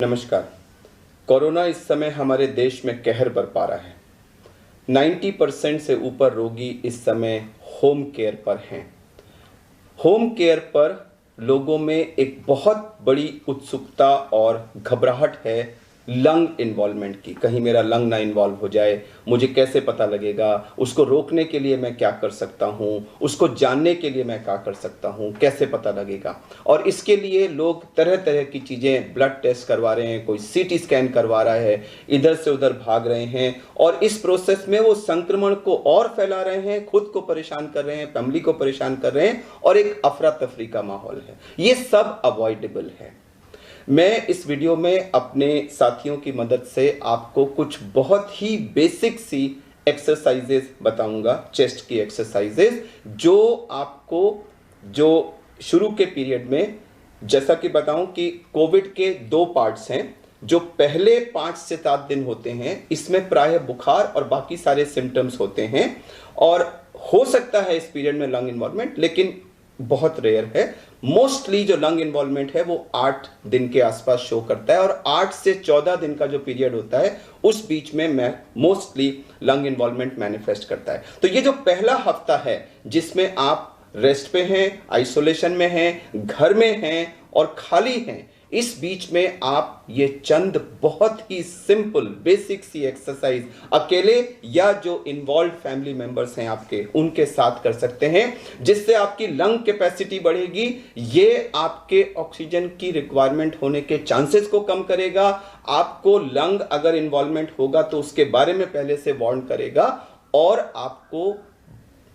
नमस्कार। कोरोना इस समय हमारे देश में कहर बरपा रहा है। 90% से ऊपर रोगी इस समय होम केयर पर हैं। होम केयर पर लोगों में एक बहुत बड़ी उत्सुकता और घबराहट है लंग इन्वॉल्वमेंट की। कहीं मेरा लंग ना इन्वॉल्व हो जाए, मुझे कैसे पता लगेगा, उसको रोकने के लिए मैं क्या कर सकता हूँ, उसको जानने के लिए मैं क्या कर सकता हूँ, कैसे पता लगेगा। और इसके लिए लोग तरह तरह की चीज़ें, ब्लड टेस्ट करवा रहे हैं, कोई सीटी स्कैन करवा रहा है, इधर से उधर भाग रहे हैं और इस प्रोसेस में वो संक्रमण को और फैला रहे हैं, खुद को परेशान कर रहे हैं, फैमिली को परेशान कर रहे हैं और एक अफरा तफरी का माहौल है। ये सब अवॉइडेबल है। मैं इस वीडियो में अपने साथियों की मदद से आपको कुछ बहुत ही बेसिक सी एक्सरसाइजेस बताऊंगा, चेस्ट की एक्सरसाइजेस, जो आपको जो शुरू के पीरियड में, जैसा कि बताऊं कि कोविड के 2 पार्ट्स हैं। जो पहले 5 से 7 दिन होते हैं इसमें प्रायः बुखार और बाकी सारे सिम्टम्स होते हैं और हो सकता है इस पीरियड में लंग इन्वॉल्वमेंट, लेकिन बहुत रेयर है। मोस्टली जो लंग इन्वॉल्वमेंट है वो 8 दिन के आसपास शो करता है और 8 से 14 दिन का जो पीरियड होता है उस बीच में मोस्टली लंग इन्वॉल्वमेंट मैनिफेस्ट करता है। तो ये जो पहला हफ्ता है जिसमें आप रेस्ट पे हैं, आइसोलेशन में हैं, घर में हैं और खाली हैं, इस बीच में आप ये चंद बहुत ही सिंपल बेसिक सी एक्सरसाइज अकेले या जो इन्वॉल्व फैमिली मेंबर्स हैं आपके, उनके साथ कर सकते हैं, जिससे आपकी लंग कैपेसिटी बढ़ेगी। ये आपके ऑक्सीजन की रिक्वायरमेंट होने के चांसेस को कम करेगा। आपको लंग अगर इन्वॉल्वमेंट होगा तो उसके बारे में पहले से वार्न करेगा और आपको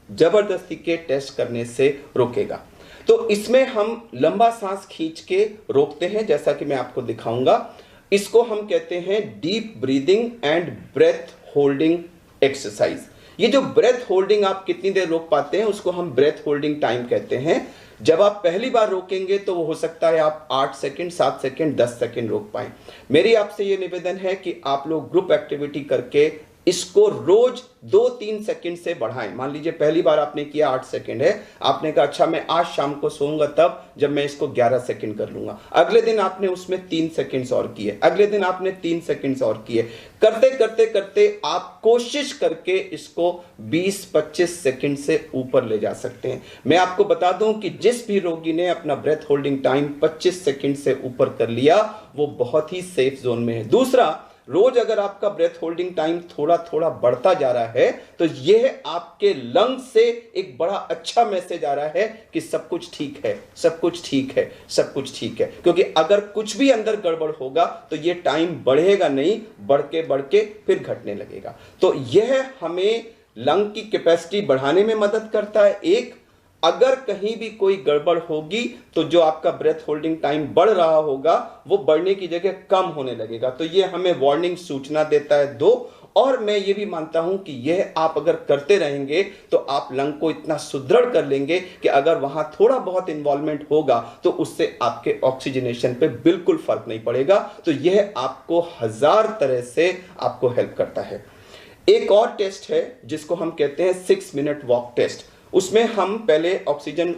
जबरदस्ती के टेस्ट करने से रोकेगा। तो इसमें हम लंबा सांस खींच के रोकते हैं, जैसा कि मैं आपको दिखाऊंगा। इसको हम कहते हैं deep breathing and breath holding exercise. ये जो ब्रेथ होल्डिंग आप कितनी देर रोक पाते हैं उसको हम ब्रेथ होल्डिंग टाइम कहते हैं। जब आप पहली बार रोकेंगे तो वो हो सकता है आप 8 सेकंड, 7 सेकंड, 10 सेकंड रोक पाएं। मेरी आपसे ये निवेदन है कि आप लोग ग्रुप एक्टिविटी करके इसको रोज 2-3 सेकंड से बढ़ाएं। मान लीजिए पहली बार आपने किया 8 सेकंड है, आपने कहा अच्छा मैं आज शाम को सोऊंगा तब जब मैं इसको 11 सेकंड कर लूंगा। अगले दिन आपने उसमें 3 सेकंड्स और किए, अगले दिन आपने 3 सेकंड्स और किए। करते करते करते आप कोशिश करके इसको 20-25 सेकंड से ऊपर ले जा सकते हैं। मैं आपको बता दूं कि जिस भी रोगी ने अपना ब्रेथ होल्डिंग टाइम 25 सेकंड से ऊपर कर लिया वो बहुत ही सेफ जोन में है। दूसरा, रोज अगर आपका ब्रेथ होल्डिंग टाइम थोड़ा थोड़ा बढ़ता जा रहा है तो यह आपके लंग से एक बड़ा अच्छा मैसेज आ रहा है कि सब कुछ ठीक है, सब कुछ ठीक है, सब कुछ ठीक है। क्योंकि अगर कुछ भी अंदर गड़बड़ होगा तो यह टाइम बढ़ेगा नहीं, बढ़ के फिर घटने लगेगा। तो यह हमें लंग की कैपेसिटी बढ़ाने में मदद करता है। एक, अगर कहीं भी कोई गड़बड़ होगी तो जो आपका ब्रेथ होल्डिंग टाइम बढ़ रहा होगा वो बढ़ने की जगह कम होने लगेगा। तो ये हमें वार्निंग सूचना देता है। 2, और मैं ये भी मानता हूं कि यह आप अगर करते रहेंगे तो आप लंग को इतना सुदृढ़ कर लेंगे कि अगर वहां थोड़ा बहुत इन्वॉल्वमेंट होगा तो उससे आपके ऑक्सीजनेशन पे बिल्कुल फर्क नहीं पड़ेगा। तो यह आपको 1000 तरह से आपको हेल्प करता है। एक और टेस्ट है जिसको हम कहते हैं 6 मिनट वॉक टेस्ट। उसमें हम पहले ऑक्सीजन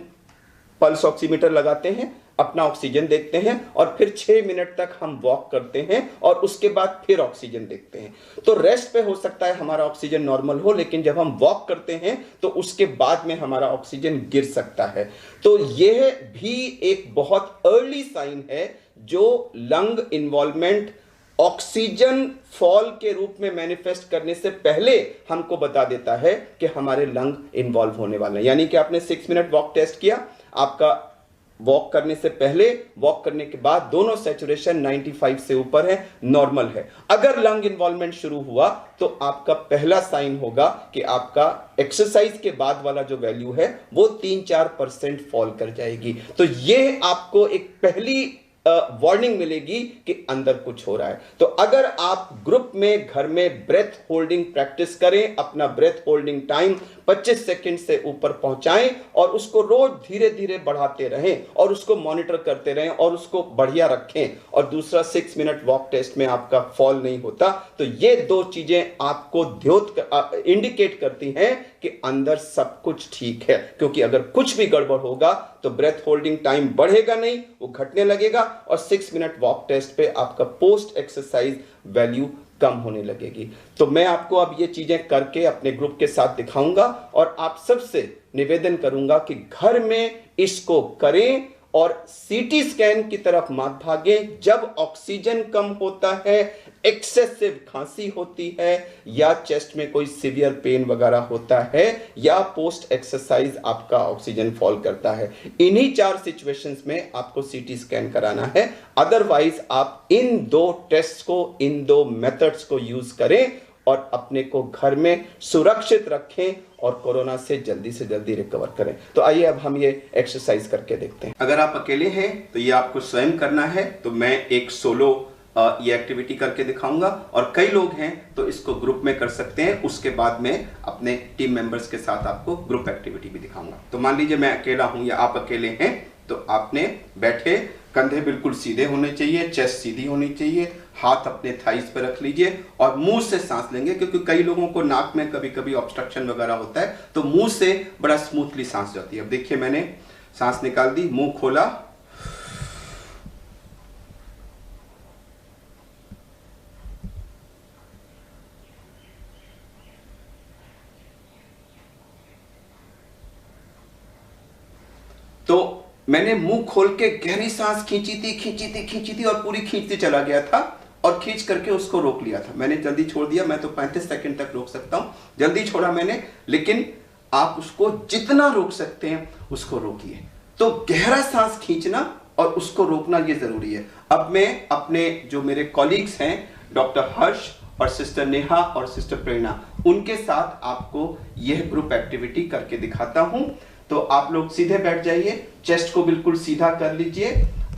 पल्स ऑक्सीमीटर लगाते हैं, अपना ऑक्सीजन देखते हैं और फिर 6 मिनट तक हम वॉक करते हैं और उसके बाद फिर ऑक्सीजन देखते हैं। तो रेस्ट पे हो सकता है हमारा ऑक्सीजन नॉर्मल हो, लेकिन जब हम वॉक करते हैं तो उसके बाद में हमारा ऑक्सीजन गिर सकता है। तो यह भी एक बहुत अर्ली साइन है जो लंग इन्वॉल्वमेंट ऑक्सीजन फॉल के रूप में मैनिफेस्ट करने से पहले हमको बता देता है कि हमारे लंग इन्वॉल्व होने वाले हैं। यानी कि आपने 6 मिनट वॉक टेस्ट किया, आपका वॉक करने से पहले, वॉक करने के बाद दोनों सैचुरेशन 95 से ऊपर है, नॉर्मल है। अगर लंग इन्वॉल्वमेंट शुरू हुआ तो आपका पहला साइन होगा कि आपका एक्सरसाइज के बाद वाला जो वैल्यू है वो 3-4% फॉल कर जाएगी। तो ये आपको एक पहली वार्निंग मिलेगी कि अंदर कुछ हो रहा है। तो अगर आप ग्रुप में, घर में ब्रेथ होल्डिंग प्रैक्टिस करें, अपना ब्रेथ होल्डिंग टाइम 25 सेकंड से ऊपर पहुंचाएं और उसको रोज धीरे धीरे बढ़ाते रहें और उसको मॉनिटर करते रहें और उसको बढ़िया रखें, और दूसरा 6 मिनट वॉक टेस्ट में आपका फॉल नहीं होता, तो ये 2 चीजें आपको इंडिकेट करती हैं कि अंदर सब कुछ ठीक है। क्योंकि अगर कुछ भी गड़बड़ होगा तो ब्रेथ होल्डिंग टाइम बढ़ेगा नहीं, वो घटने लगेगा और 6 मिनट वॉक टेस्ट पे आपका पोस्ट एक्सरसाइज वैल्यू कम होने लगेगी। तो मैं आपको अब ये चीजें करके अपने ग्रुप के साथ दिखाऊंगा और आप सबसे निवेदन करूंगा कि घर में इसको करें और सीटी स्कैन की तरफ मत भागें। जब ऑक्सीजन कम होता है, एक्सेसिव खांसी होती है या चेस्ट में कोई सीवियर पेन वगैरह होता है या पोस्ट एक्सरसाइज आपका ऑक्सीजन फॉल करता है, इन्हीं 4 सिचुएशंस में आपको सीटी स्कैन कराना है। अदरवाइज आप इन 2 टेस्ट को, इन 2 मेथड्स को यूज करें और अपने को घर में सुरक्षित रखें और कोरोना से जल्दी रिकवर करें। तो आइए अब हम ये एक्सरसाइज करके देखते हैं। अगर आप अकेले हैं तो ये आपको स्वयं करना है, तो मैं एक सोलो ये एक्टिविटी करके दिखाऊंगा और कई लोग हैं तो इसको ग्रुप में कर सकते हैं। उसके बाद में अपने टीम मेंबर्स के साथ आपको ग्रुप एक्टिविटी भी दिखाऊंगा। तो मान लीजिए मैं अकेला हूं या आप अकेले हैं, तो आपने बैठे, कंधे बिल्कुल सीधे होने चाहिए, चेस्ट सीधी होनी चाहिए, हाथ अपने थाइस पे रख लीजिए और मुंह से सांस लेंगे, क्योंकि कई लोगों को नाक में कभी कभी ऑब्स्ट्रक्शन वगैरह होता है, तो मुंह से बड़ा स्मूथली सांस जाती है। अब देखिए मैंने सांस निकाल दी, मुंह खोला, तो मैंने मुंह खोल के गहरी सांस खींची थी और पूरी खींचते चला गया था और खींच करके उसको रोक लिया था। मैंने जल्दी छोड़ दिया, मैं तो 35 सेकंड तक रोक सकता हूं, जल्दी छोड़ा मैंने, लेकिन आप उसको जितना रोक सकते हैं उसको रोकिए। तो गहरा सांस खींचना और उसको रोकना ये जरूरी है। अब मैं अपने जो मेरे कॉलीग्स हैं, डॉक्टर हर्ष और सिस्टर नेहा और सिस्टर प्रेरणा, उनके साथ आपको यह ग्रुप एक्टिविटी करके दिखाता हूं। तो आप लोग सीधे बैठ जाइए, चेस्ट को बिल्कुल सीधा कर लीजिए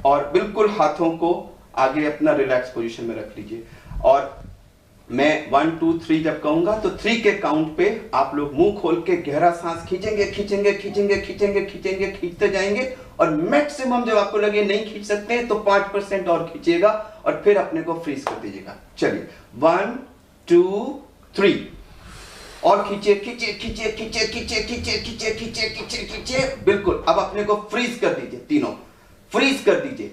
और बिल्कुल हाथों को आगे अपना रिलैक्स पोजीशन में रख लीजिए। और मैं 1 2 3 जब कहूंगा तो 3 के काउंट पे आप लोग मुंह खोल के गहरा सांस खींचते जाएंगे और मैक्सिमम जब आपको लगे नहीं खींच सकते हैं तो 5% और खींचिएगा और फिर अपने को फ्रीज कर दीजिएगा। चलिए 1 2 3 और खींचिए, बिल्कुल। अब अपने को फ्रीज कर दीजिए, तीनों फ्रीज कर दीजिए।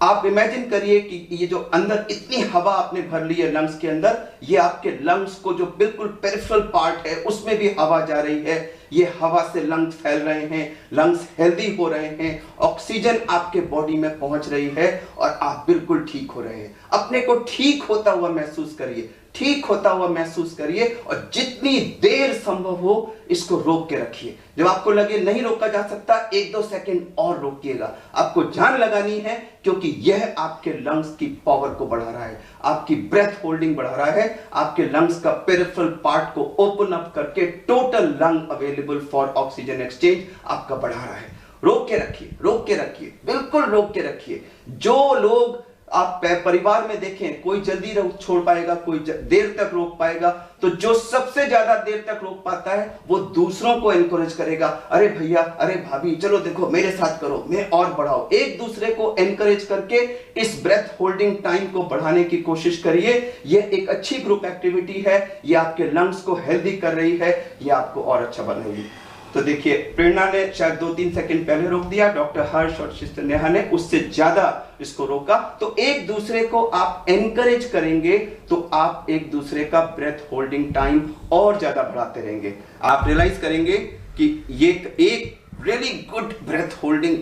आप इमेजिन करिए कि ये जो अंदर इतनी हवा आपने भर ली है लंग्स के अंदर, ये आपके लंग्स को जो बिल्कुल पेरिफेरल पार्ट है उसमें भी हवा जा रही है, ये हवा से लंग्स फैल रहे हैं, लंग्स हेल्दी हो रहे हैं, ऑक्सीजन आपके बॉडी में पहुंच रही है और आप बिल्कुल ठीक हो रहे हैं। अपने को ठीक होता हुआ महसूस करिए, ठीक होता हुआ महसूस करिए और जितनी देर संभव हो इसको रोक के रखिए। जब आपको लगे नहीं रोका जा सकता, 1-2 सेकंड और रोकिएगा। आपको जान लगानी है, क्योंकि यह आपके लंग्स की पावर को बढ़ा रहा है, आपकी ब्रेथ होल्डिंग बढ़ा रहा है, आपके लंग्स का पेरिफेरल पार्ट को ओपन अप करके total lung available for oxygen exchange आपका बढ़ा रहा है। रोक के रखिए, रोक के रखिए, बिल्कुल रोक के रखिए। जो लोग आप परिवार में देखें, कोई जल्दी छोड़ पाएगा, कोई देर तक रोक पाएगा, तो जो सबसे ज्यादा देर तक रोक पाता है वो दूसरों को एनकरेज करेगा। अरे भैया, अरे भाभी, चलो देखो मेरे साथ करो, मैं और बढ़ाओ। एक दूसरे को एनकरेज करके इस ब्रेथ होल्डिंग टाइम को बढ़ाने की कोशिश करिए। यह एक अच्छी ग्रुप एक्टिविटी है, यह आपके लंग्स को हेल्दी कर रही है, यह आपको और अच्छा बनाएगी। तो देखिए, प्रेरणा ने शायद 2-3 सेकंड पहले रोक दिया, डॉक्टर हर्ष और सिस्टर नेहा ने उससे ज्यादा इसको रोका। तो एक दूसरे को आप एनकरेज करेंगे तो आप एक दूसरे का ब्रेथ होल्डिंग टाइम और ज्यादा बढ़ाते रहेंगे। आप रियलाइज करेंगे कि ये एक really good breath holding,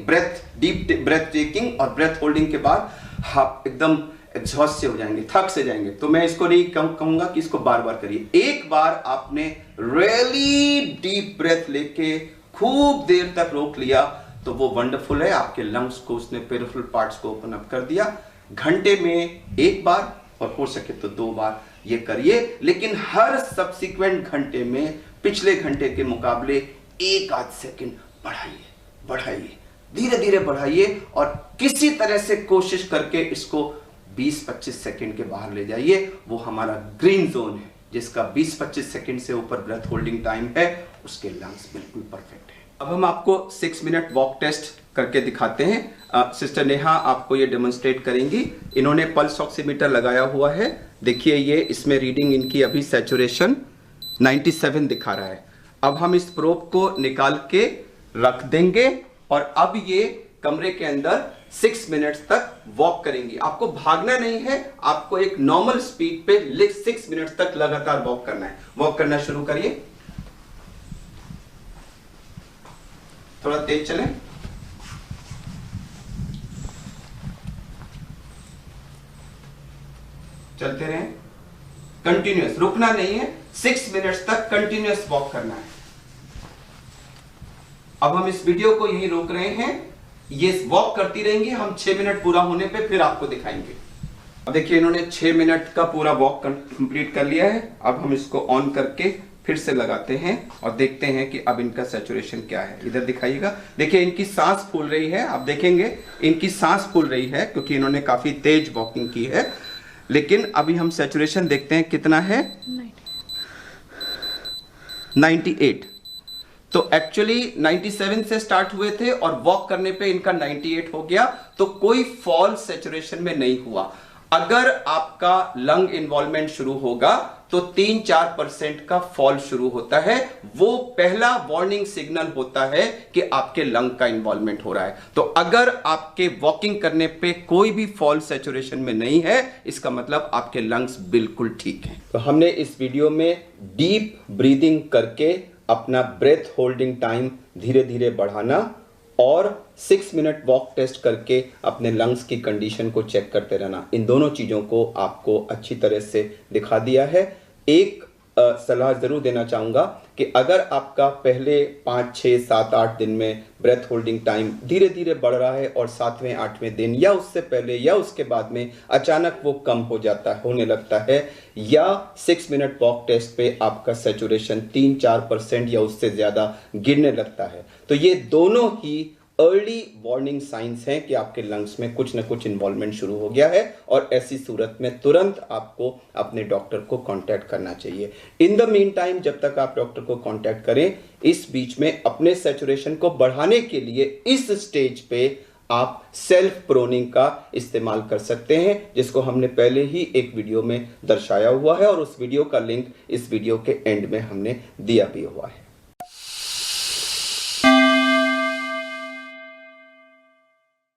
deep breath taking और ब्रेथ होल्डिंग के बाद आप एकदम एग्जॉस्ट से हो जाएंगे, थक से जाएंगे। तो मैं इसको नहीं कहूंगा कि इसको बार बार करिए। एक बार आपने रियली डीप ब्रेथ लेके खूब देर तक रोक लिया तो वो वंडरफुल है, आपके लंग्स को उसने पेरिफेरल पार्ट्स को ओपन अप कर दिया। घंटे में 1 बार और हो सके तो 2 बार ये करिए, लेकिन हर सब्सिक्वेंट घंटे में पिछले घंटे के मुकाबले 1-8 सेकंड बढ़ाइए, धीरे धीरे बढ़ाइए और किसी तरह से कोशिश करके इसको 20-25 सेकंड के बाहर ले जाइए। वो हमारा ग्रीन जोन है, जिसका 20-25 सेकंड से ऊपर ब्रेथ होल्डिंग टाइम है, उसके लंग्स बिल्कुल परफेक्ट है। अब हम आपको 6 मिनट वॉक टेस्ट करके दिखाते हैं। सिस्टर नेहा आपको ये डेमोन्स्ट्रेट करेंगी। इन्होंने पल्स ऑक्सीमीटर लगाया हुआ है, देखिए ये इसमें रीडिंग इनकी अभी सैचुरेशन 97 दिखा रहा है। अब हम इस प्रोब को निकाल के रख देंगे और अब ये कमरे के अंदर 6 मिनट्स तक वॉक करेंगी। आपको भागना नहीं है, आपको एक नॉर्मल स्पीड पे 6 मिनट्स तक लगातार वॉक करना है। वॉक करना शुरू करिए, थोड़ा तेज चलें। चलते रहें, कंटिन्यूअस, रुकना नहीं है, 6 मिनट्स तक कंटिन्यूअस वॉक करना है। अब हम इस वीडियो को यहीं रोक रहे हैं, ये वॉक करती रहेंगी, हम 6 मिनट पूरा होने पे फिर आपको दिखाएंगे। अब देखिए इन्होंने 6 मिनट का पूरा वॉक कंप्लीट कर लिया है। अब हम इसको ऑन करके फिर से लगाते हैं और देखते हैं कि अब इनका सैचुरेशन क्या है। इधर दिखाइएगा, देखिए इनकी सांस फूल रही है, आप देखेंगे इनकी सांस फूल रही है क्योंकि इन्होंने काफी तेज वॉकिंग की है। लेकिन अभी हम सैचुरेशन देखते हैं कितना है, 98। तो एक्चुअली 97 से स्टार्ट हुए थे और वॉक करने पे इनका 98 हो गया, तो कोई फॉल सैचुरेशन में नहीं हुआ। अगर आपका लंग इन्वॉल्वमेंट शुरू होगा तो 3-4% का फॉल शुरू होता है, वो पहला वार्निंग सिग्नल होता है कि आपके लंग का इन्वॉल्वमेंट हो रहा है। तो अगर आपके वॉकिंग करने पे कोई भी फॉल सैचुरेशन में नहीं है, इसका मतलब आपके लंग्स बिल्कुल ठीक हैं। तो हमने इस वीडियो में डीप ब्रीदिंग करके अपना ब्रेथ होल्डिंग टाइम धीरे धीरे बढ़ाना और 6 मिनट वॉक टेस्ट करके अपने लंग्स की कंडीशन को चेक करते रहना, इन दोनों चीज़ों को आपको अच्छी तरह से दिखा दिया है। एक सलाह ज़रूर देना चाहूँगा कि अगर आपका पहले 5, 6, 7, 8 दिन में ब्रेथ होल्डिंग टाइम धीरे धीरे बढ़ रहा है और 7वें, 8वें दिन या उससे पहले या उसके बाद में अचानक वो कम हो जाता है, होने लगता है, या 6 मिनट वॉक टेस्ट पे आपका सैचुरेशन 3-4% या उससे ज़्यादा गिरने लगता है, तो ये दोनों ही अर्ली वार्निंग साइंस हैं कि आपके लंग्स में कुछ न कुछ इन्वॉल्वमेंट शुरू हो गया है और ऐसी सूरत में तुरंत आपको अपने डॉक्टर को कांटेक्ट करना चाहिए। इन द मीन टाइम, जब तक आप डॉक्टर को कांटेक्ट करें, इस बीच में अपने सैचुरेशन को बढ़ाने के लिए इस स्टेज पे आप सेल्फ प्रोनिंग का इस्तेमाल कर सकते हैं, जिसको हमने पहले ही एक वीडियो में दर्शाया हुआ है और उस वीडियो का लिंक इस वीडियो के एंड में हमने दिया भी हुआ है।